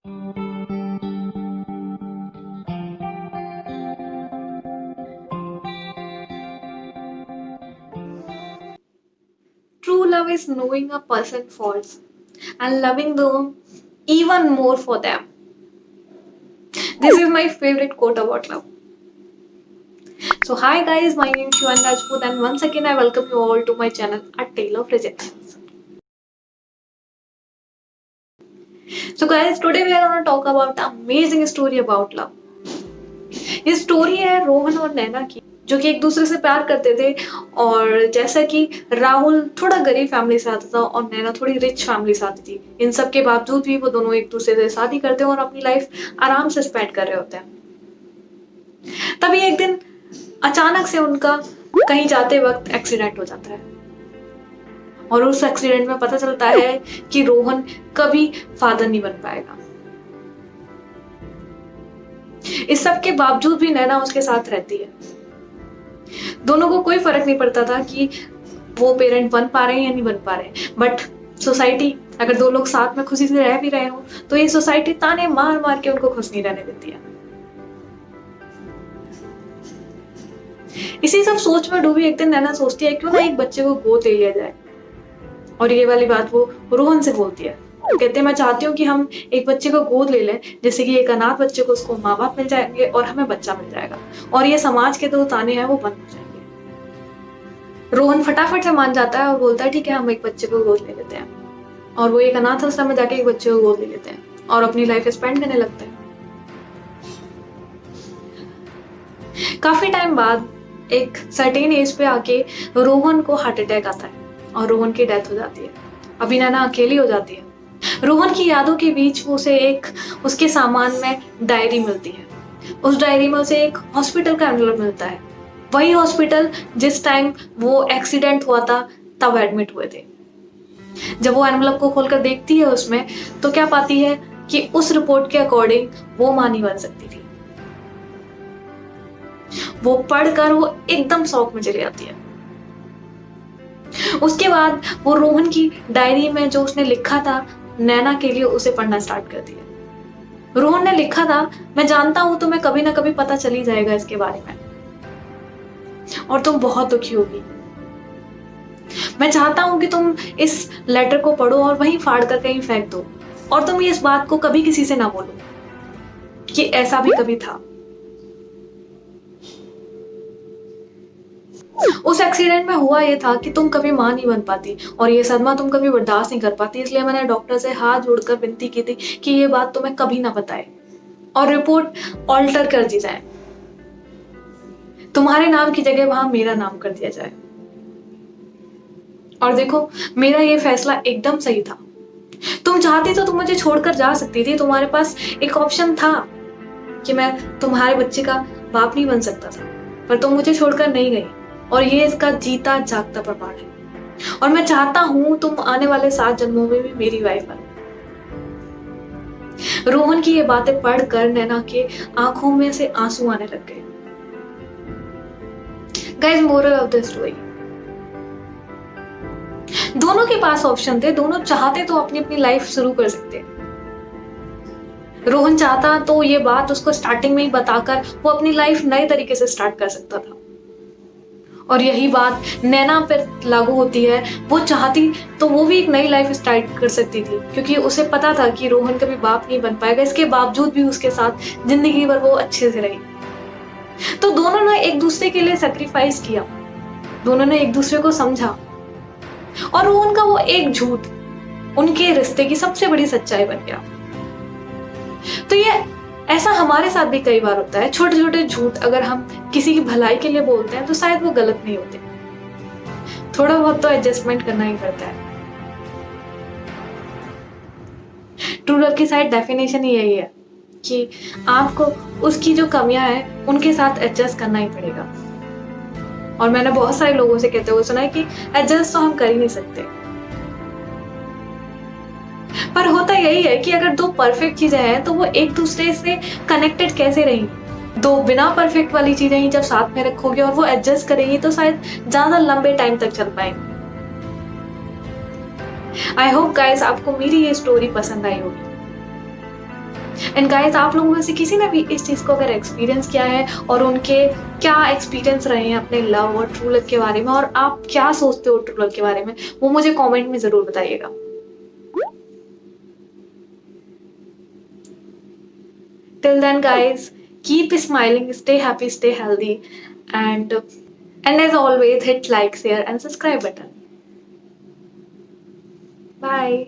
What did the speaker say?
True love is knowing a person faults and loving them even more for them. This is my favorite quote about love. So, hi guys, my name is Shivan Rajput, and once again, I welcome you all to my channel, A Tale of Rejections. So, guys, today we are going to talk about an amazing story about love. ये story है रोहन और नैना की, जो कि एक दूसरे से प्यार करते थे। और जैसा कि राहुल थोड़ा गरीब फैमिली से आता था और नैना थोड़ी रिच फैमिली से आती थी, इन सब के बावजूद भी वो दोनों एक दूसरे से शादी करते हैं और अपनी लाइफ आराम से स्पेंड कर रहे होते हैं। तभी एक दिन अचानक से उनका कहीं जाते वक्त एक्सीडेंट हो जाता है और उस एक्सीडेंट में पता चलता है कि रोहन कभी फादर नहीं बन पाएगा। इस सब के बावजूद भी नैना उसके साथ रहती है। दोनों को कोई फर्क नहीं पड़ता था कि वो पेरेंट बन पा रहे हैं या नहीं बन पा रहे हैं, बट सोसाइटी, अगर दो लोग साथ में खुशी से रह भी रहे हो तो ये सोसाइटी ताने मार मार के उनको खुश नहीं रहने देती है। इसी सब सोच में डूबी एक दिन नैना सोचती है क्यों ना एक बच्चे को गोद ले लिया जाए, और ये वाली बात वो रोहन से बोलती है। कहते हैं मैं चाहती हूँ कि हम एक बच्चे को गोद ले लें, जैसे कि एक अनाथ बच्चे को उसको माँ बाप मिल जाएंगे और हमें बच्चा मिल जाएगा, और ये समाज के जो ताने हैं वो बंद हो जाएंगे। रोहन फटाफट से मान जाता है और बोलता है ठीक है, हम एक बच्चे को गोद ले लेते हैं। और वो एक अनाथ आश्रम में जाके एक बच्चे को गोद ले लेते हैं और अपनी लाइफ स्पेंड करने लगते हैं। काफी टाइम बाद एक सर्टेन एज पे आके रोहन को हार्ट अटैक आता है और रोहन की डेथ हो जाती है। अभी नैना अकेली हो जाती है। रोहन की यादों के बीच उसे एक उसके सामान में डायरी मिलती है। उस डायरी में उसे एक हॉस्पिटल का एनवलप मिलता है, वही हॉस्पिटल जिस टाइम वो एक्सीडेंट हुआ था तब एडमिट हुए थे। जब वो एनवलप को खोलकर देखती है उसमें, तो क्या पाती है कि उस रिपोर्ट के अकॉर्डिंग वो मां नहीं बन सकती थी। वो पढ़कर वो एकदम शौक में चली जाती है। उसके बाद वो रोहन की डायरी में जो उसने लिखा था नैना के लिए, उसे पढ़ना स्टार्ट कर दिया। रोहन ने लिखा था, मैं जानता हूं तुम्हें कभी ना कभी पता चल ही जाएगा इसके बारे में और तुम बहुत दुखी होगी। मैं चाहता हूं कि तुम इस लेटर को पढ़ो और वहीं फाड़ कर कहीं फेंक दो, और तुम इस बात को कभी किसी से ना बोलो कि ऐसा भी कभी था। उस एक्सीडेंट में हुआ ये था कि तुम कभी मां नहीं बन पाती और ये सदमा तुम कभी बर्दाश्त नहीं कर पाती, इसलिए मैंने डॉक्टर से हाथ जोड़कर विनती की थी कि ये बात तुम्हें कभी ना बताए और रिपोर्ट ऑल्टर कर दी जाए, तुम्हारे नाम की जगह वहां मेरा नाम कर दिया जाए। और देखो, मेरा ये फैसला एकदम सही था। तुम चाहती तो तुम मुझे छोड़कर जा सकती थी, तुम्हारे पास एक ऑप्शन था कि मैं तुम्हारे बच्चे का बाप नहीं बन सकता था, पर तुम मुझे छोड़कर नहीं गई, और ये इसका जीता जागता प्रमाण है। और मैं चाहता हूं तुम आने वाले 7 जन्मों में भी मेरी वाइफ बनो। रोहन की ये बातें पढ़कर नैना के आंखों में से आंसू आने लग गए। Guys, moral of the story, दोनों के पास ऑप्शन थे, दोनों चाहते तो अपनी अपनी लाइफ शुरू कर सकते। रोहन चाहता तो ये बात उसको स्टार्टिंग में ही बताकर वो अपनी लाइफ नए तरीके से स्टार्ट कर सकता था, और यही बात नैना पर लागू होती है। वो चाहती तो वो भी एक नई लाइफ स्टार्ट कर सकती थी, क्योंकि उसे पता था कि रोहन कभी बाप नहीं बन पाएगा। इसके बावजूद भी उसके साथ जिंदगी भर वो अच्छे से रही। तो दोनों ने एक दूसरे के लिए सैक्रिफाइस किया, दोनों ने एक दूसरे को समझा, और रोहन का वो एक झूठ उनके रिश्ते की सबसे बड़ी सच्चाई बन गया। तो ये ऐसा हमारे साथ भी कई बार होता है। छोटे छोटे झूठ अगर हम किसी की भलाई के लिए बोलते हैं तो शायद वो गलत नहीं होते, थोड़ा बहुत तो एडजस्टमेंट करना ही पड़ता है। ट्रू लव की शायद डेफिनेशन ही यही है कि आपको उसकी जो कमियां हैं उनके साथ एडजस्ट करना ही पड़ेगा। और मैंने बहुत सारे लोगों से कहते हुए सुना है कि एडजस्ट तो हम कर ही नहीं सकते, पर होता यही है कि अगर दो परफेक्ट चीजें हैं तो वो एक दूसरे से कनेक्टेड कैसे रहेंगी। दो बिना परफेक्ट वाली चीजें ही जब साथ में रखोगे और वो एडजस्ट करेंगी तो शायद ज्यादा लंबे टाइम तक चल पाएंगे। आई होप गाइस आपको मेरी ये स्टोरी पसंद आई होगी। एंड गाइस, आप लोगों में से किसी ने भी इस चीज़ को अगर एक्सपीरियंस किया है और उनके क्या एक्सपीरियंस रहे हैं अपने लव और ट्रू लव के बारे में, और आप क्या सोचते हो ट्रू लव के बारे में, वो मुझे कमेंट में ज़रूर बताइएगा। Till then, guys, keep smiling, stay happy, stay healthy, and as always, hit like, share, and subscribe button. Bye.